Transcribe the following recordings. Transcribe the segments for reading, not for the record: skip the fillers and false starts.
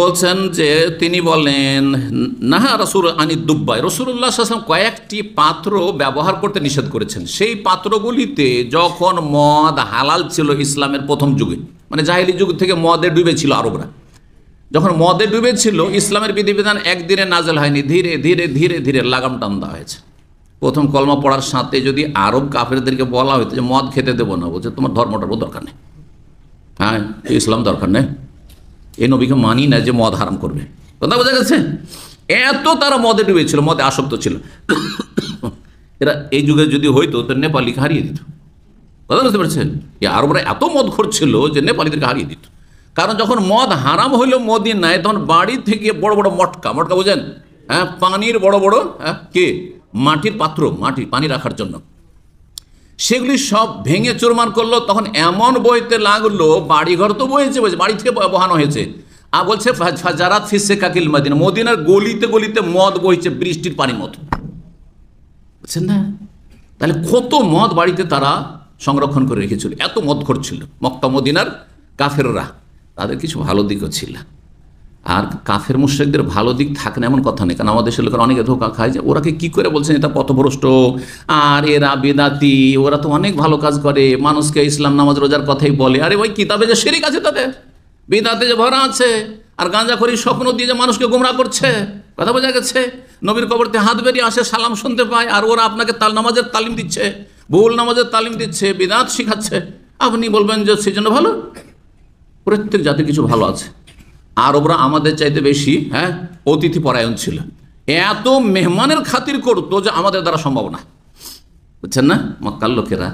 বলছেন যে তিনি বলেন নাহা রসুল আনি দুব্বাই, রসুল্লাহ সাল্লাম কয়েকটি পাত্র ব্যবহার করতে নিষেধ করেছেন। সেই পাত্রগুলিতে যখন মদ হালাল ছিল ইসলামের প্রথম যুগে, মানে জাহেলি যুগ থেকে মদে ডুবেছিল আরবরা, যখন মদে ডুবেছিল ইসলামের বিধিবিধান একদিনে নাজেল হয়নি, ধীরে ধীরে ধীরে ধীরে লাগাম টান দেওয়া হয়েছে। প্রথম কলমা পড়ার সাথে যদি আরব কাফেরদেরকে বলা হতো যে মদ খেতে দেবো না, বলছে তোমার ধর্মটার দরকার নেই, হ্যাঁ ইসলাম দরকার নেই, এই নবীকে মানি না যে মদ হারাম করবে। কথা বোঝা গেছে? এত তারা মদে ডুবেছিল, মদে আসক্ত ছিল। এরা এই যুগে যদি হইতো তো নেপালিকে হারিয়ে দিত। কথা বুঝতে পারছেন? এই আরবরা এত মদ ছিল যে নেপালিদেরকে হারিয়ে দিত। কারণ যখন মদ হারাম হইল মদিনায়, তখন বাড়ি থেকে বড় বড় মটকা, মটকা বোঝেন? হ্যাঁ, পানির বড় বড়, হ্যাঁ কে মাটির পাত্র, মাটি পানি রাখার জন্য, সেগুলি সব ভেঙে চুরমার করলো। তখন এমন বইতে লাগলো, বাড়িঘর তো বইছে, বাড়ি থেকে বহানো হয়েছে। আর বলছে ফাজারাত ফিসে কাকিল মদিনা, মদিনার গলিতে গলিতে মদ বইছে বৃষ্টির পানির মতো, বুঝছেন না? তাহলে কত মদ বাড়িতে তারা সংরক্ষণ করে রেখেছিল, এত মদ ছিল। মক্কা মদিনার কাফেররা, তাদের কিছু ভালো দিকও ছিল। আর কাফের মুশরিকদের ভালো দিক থাকে না এমন কথা নেই, কারণ আমাদের দেশের লোকেরা অনেকে ধোঁকা খায় যে ওরাকে কি করে বলছেন এটা পথভ্রষ্ট, আর এরা বেদাতি, ওরা তো অনেক ভালো কাজ করে, মানুষকে ইসলাম নামাজ রোজার কথাই বলে। আরে ওই কিতাবে যে শিরিক আছে, তাদের বেদাতে যে ভরা আছে, আর গাঁজাখড়ি স্বপ্ন দিয়ে যে মানুষকে গোমরা করছে। কথা বোঝা গেছে? নবীর কবরতে হাত বেরিয়ে আসে, সালাম শুনতে পায়, আর ওরা আপনাকে নামাজের তালিম দিচ্ছে, ভুল নামাজের তালিম দিচ্ছে, বিদাত শিখাচ্ছে। আপনি বলবেন যে সেজন্য ভালো? প্রত্যেক জাতির কিছু ভালো আছে। আরবরা আমাদের চাইতে বেশি, হ্যাঁ, অতিথি পরায়ণ ছিল। এত মেহমানের খাতির করতো যে আমাদের দ্বারা সম্ভব না, বুঝছেন না? মক্কার লোকেরা,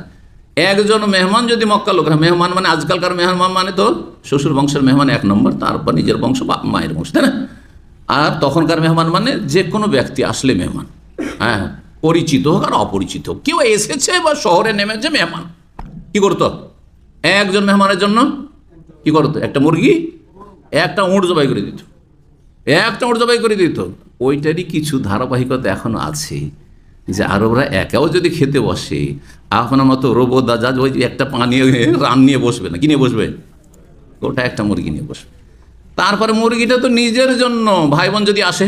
একজন মেহমান যদি মক্কার লোকেরা, মেহমান মানে আজকালকার মেহমান মানে তো শ্বশুর বংশের মেহমান এক নম্বর, তারপর নিজের বংশ বা মায়ের বংশ, তাই না? আর তখনকার মেহমান মানে যে কোনো ব্যক্তি আসলে মেহমান, হ্যাঁ, পরিচিত হোক আর অপরিচিত হোক, কেউ এসেছে বা শহরে নেমেছে, মেহমান কি করতো? একজন মেহমানের জন্য কি করতো? একটা মুরগি, একটা উঁট জবাই করে দিত, একটা উঁট জবাই করে দিত। ওইটারই কিছু ধারাবাহিকতা এখনো আছে, যে আরবরা একাও যদি খেতে বসে, আপনার মতো রোবো দাজাজ ওই একটা পানিয়ে রান নিয়ে বসবে না, কি নিয়ে বসবে? ওটা একটা মুরগি নিয়ে বসবে। তারপরে মুরগিটা তো নিজের জন্য, ভাই বোন যদি আসে,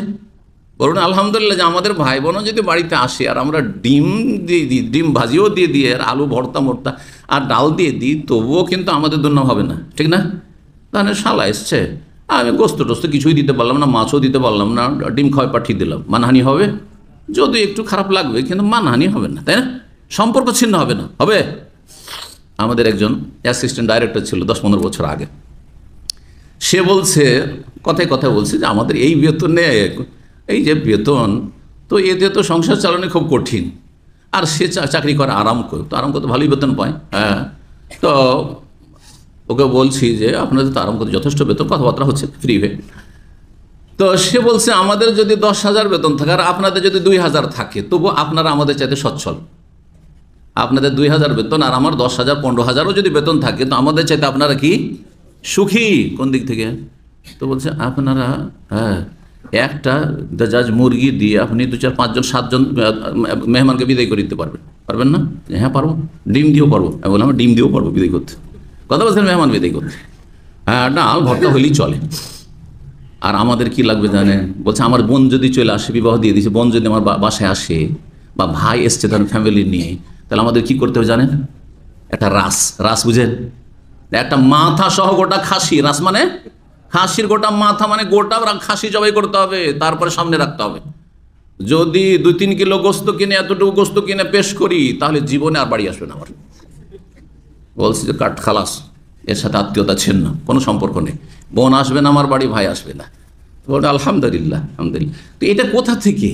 বলুন আলহামদুলিল্লাহ যে আমাদের ভাই বোনও যদি বাড়িতে আসে আর আমরা ডিম দিয়ে দিই, ডিম ভাজিও দিয়ে দিই, আর আলু ভর্তা মর্তা আর ডাল দিয়ে দিই, তবুও কিন্তু আমাদের দুর্নাম হবে না, ঠিক না? তাহলে শালা এসছে, আমি গোস্ত টোস্ত কিছুই দিতে পারলাম না, মাছও দিতে পারলাম না, ডিম খাওয়াই পাঠিয়ে দিলাম, মানহানি হবে? যদি একটু খারাপ লাগবে, কিন্তু মানহানি হবে না, তাই না? সম্পর্ক ছিন্ন হবে না, হবে? আমাদের একজন অ্যাসিস্ট্যান্ট ডাইরেক্টর ছিল 10-15 বছর আগে, সে বলছে, কথায় কথায় বলছে যে আমাদের এই বেতনে, এই যে বেতন, তো এতে তো সংসার চালানো খুব কঠিন, আর সে চাকরি করে আরাম করে, তো আরাম করতে ভালোই বেতন পায়। হ্যাঁ, তো ওকে বলছি যে আপনাদের তো আরাম করতে যথেষ্ট বেতন, কথাবার্তা হচ্ছে ফ্রি হয়ে। তো সে বলছে আমাদের যদি 10,000 বেতন থাকে আর আপনাদের যদি 2,000 থাকে, তবু আপনারা আমাদের চাইতে সচ্ছল। আপনাদের 2,000 বেতন আর আমার 10,000 15,000ও যদি বেতন থাকে, তো আমাদের চাইতে আপনারা কি সুখী? কোন দিক থেকে? তো বলছে আপনারা, হ্যাঁ, একটা দাজাজ মুরগি দিয়ে আপনি 2, 4, 5 জন 7 জন মেহমানকে বিদায় করে দিতে পারবেন, পারবেন না? হ্যাঁ পারবো, ডিম দিয়েও পারবো। আমি বললাম ডিম দিয়েও পারবো বিদায় করতে। কথা বলছেন মেহমান বিদায় করতে? হ্যাঁ, ডাল ভর্তা হলেই চলে। আর আমাদের কি লাগবে জানেন? বলছে আমার বোন যদি চলে আসে, বিবাহ দিয়ে দিয়েছে, বোন যদি আমার বাসায় আসে, বা ভাই এসছে তার ফ্যামিলি নিয়ে, তাহলে আমাদের কি করতে হবে জানেন? একটা রাস বুঝেন? একটা মাথা সহ গোটা খাসি, রাস মানে খাসির গোটা মাথা, মানে গোটা খাসি জবাই করতে হবে, তারপরে সামনে রাখতে হবে। যদি 2-3 কিলো গোস্ত কিনে, এতটুকু গোস্ত কিনে পেশ করি, তাহলে জীবনে আর বাড়ি আসবে না আমার। বলছি যে কাট খালাস, এর সাথে আত্মীয়তা ছিন্ন, কোনো সম্পর্ক নেই, বোন আসবে না আমার বাড়ি, ভাই আসবে না। বলতে আলহামদুলিল্লাহ, আলহামদুলিল্লাহ। তো এটা কোথা থেকে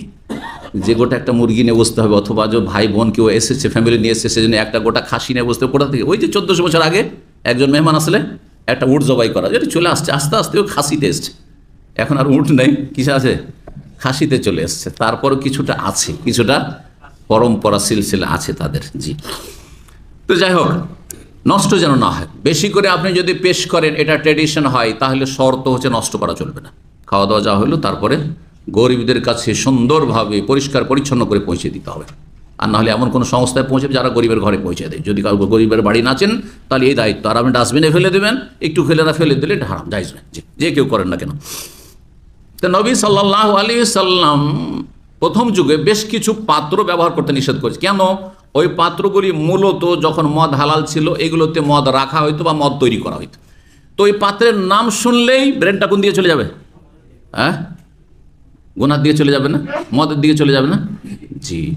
যে গোটা একটা মুরগি নিয়ে বসতে হবে, অথবা যে ভাই বোন কেউ এসেছে, ফ্যামিলি নিয়ে এসেছে, সেজন্য একটা গোটা খাসি নিয়ে বসতে হবে, কোথা থেকে? ওই যে 1400 বছর আগে একজন মেহমান আসলে একটা উট জবাই করা, যেটা চলে আসছে, আস্তে আস্তে ও খাসিতে এসছে। এখন আর উট নেই, কিসে আছে? খাসিতে চলে এসছে। তারপরও কিছুটা আছে, কিছুটা পরম্পরা সিলসিলা আছে তাদের। জি, তো যাই হোক, নষ্ট যেন না হয়। বেশি করে আপনি যদি পেশ করেন, এটা ট্র্যাডিশন হয়, তাহলে শর্ত হচ্ছে নষ্ট করা চলবে না। খাওয়া দাওয়া যা হলো, তারপরে গরিবদের কাছে সুন্দরভাবে পরিষ্কার পরিচ্ছন্ন করে পৌঁছে দিতে হবে। আর নাহলে এমন কোনো সংস্থায় পৌঁছবে যারা গরিবের ঘরে পৌঁছে দেয়। যদি কারো গরিবের বাড়ি না চেন, তাহলে এই দায়িত্ব। আর আপনি ডাস্টবিনে ফেলে দেবেন, একটু ফেলে না, ফেলে দিলে এটা হারাম, জায়েজ নয়, যে কেউ করেন না কেন। তো নবী সাল্লাল্লাহু আলাইহি সাল্লাম প্রথম যুগে বেশ কিছু পাত্র ব্যবহার করতে নিষেধ করেছে। কেন? ওই পাত্রগুলি মূলত যখন মদ হালাল ছিল এগুলোতে মদ রাখা হইতো বা মদ তৈরি করা হইতো। তো ওই পাত্রের নাম শুনলেই ব্রেনটা কোন দিয়ে চলে যাবে? হ্যাঁ, গুনার দিকে চলে যাবে না? মদের দিকে চলে যাবে না? জি।